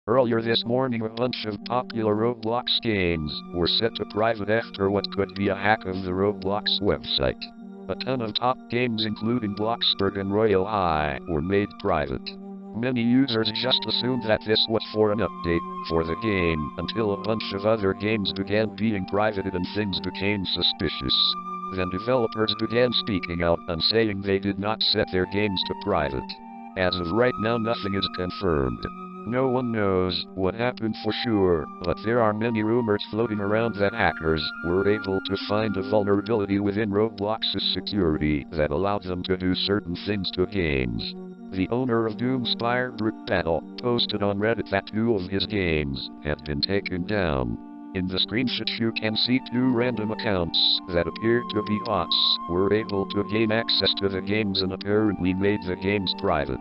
Earlier this morning, a bunch of popular Roblox games were set to private after what could be a hack of the Roblox website. A ton of top games including Bloxburg and Royal High were made private. Many users just assumed that this was for an update for the game until a bunch of other games began being privated and things became suspicious. Then developers began speaking out and saying they did not set their games to private. As of right now, nothing is confirmed. No one knows what happened for sure, but there are many rumors floating around that hackers were able to find a vulnerability within Roblox's security that allowed them to do certain things to games. The owner of Doomspire Brick Battle posted on Reddit that 2 of his games had been taken down. In the screenshot you can see 2 random accounts that appear to be bots were able to gain access to the games and apparently made the games private.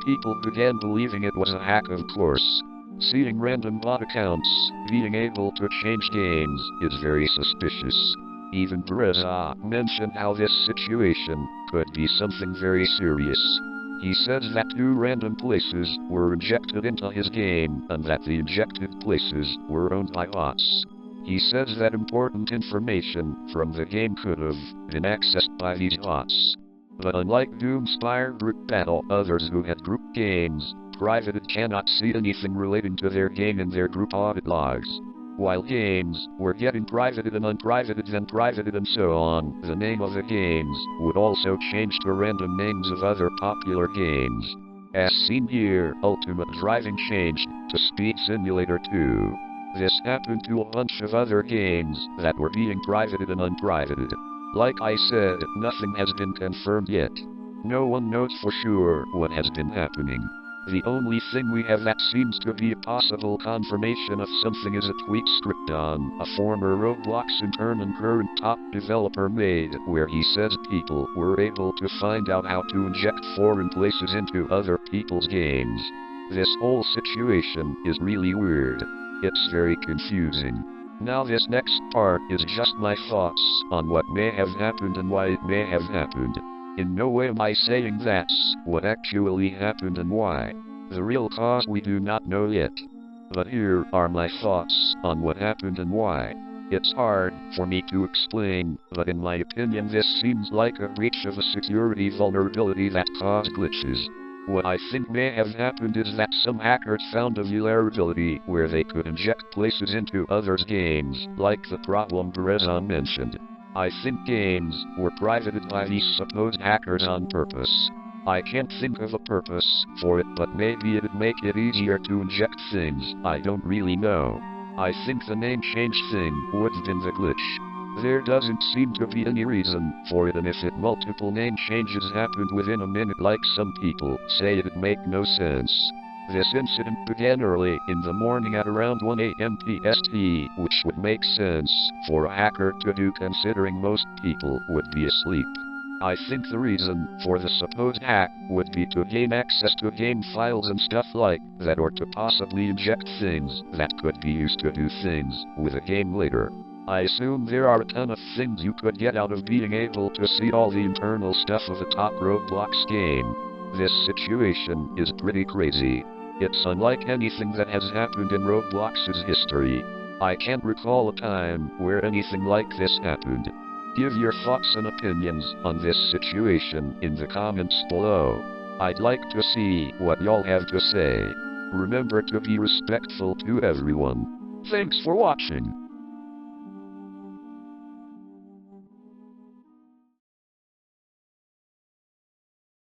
People began believing it was a hack, of course. Seeing random bot accounts being able to change games is very suspicious. Even Bereza mentioned how this situation could be something very serious. He says that 2 random places were injected into his game and that the injected places were owned by bots. He says that important information from the game could have been accessed by these bots. But unlike Doomspire Brick Battle, others who had group games privated cannot see anything relating to their game in their group audit logs. While games were getting privated and unprivated, then privated and so on, the name of the games would also change to random names of other popular games. As seen here, Ultimate Driving changed to Speed Simulator 2. This happened to a bunch of other games that were being privated and unprivated. Like I said, nothing has been confirmed yet. No one knows for sure what has been happening. The only thing we have that seems to be a possible confirmation of something is a tweet Scripton, a former Roblox intern and current top developer, made, where he says people were able to find out how to inject foreign places into other people's games. This whole situation is really weird. It's very confusing. Now this next part is just my thoughts on what may have happened and why it may have happened. In no way am I saying that's what actually happened and why. The real cause we do not know yet. But here are my thoughts on what happened and why. It's hard for me to explain, but in my opinion this seems like a breach of a security vulnerability that caused glitches. What I think may have happened is that some hackers found a vulnerability where they could inject places into others' games, like the problem Bereza mentioned. I think games were privated by these supposed hackers on purpose. I can't think of a purpose for it, but maybe it'd make it easier to inject things. I don't really know. I think the name change thing would have been the glitch. There doesn't seem to be any reason for it, and if multiple name changes happened within a minute like some people say, it'd make no sense. This incident began early in the morning at around 1 a.m. PST, which would make sense for a hacker to do considering most people would be asleep. I think the reason for the supposed hack would be to gain access to game files and stuff like that, or to possibly inject things that could be used to do things with a game later. I assume there are a ton of things you could get out of being able to see all the internal stuff of a top Roblox game. This situation is pretty crazy. It's unlike anything that has happened in Roblox's history. I can't recall a time where anything like this happened. Give your thoughts and opinions on this situation in the comments below. I'd like to see what y'all have to say. Remember to be respectful to everyone. Thanks for watching.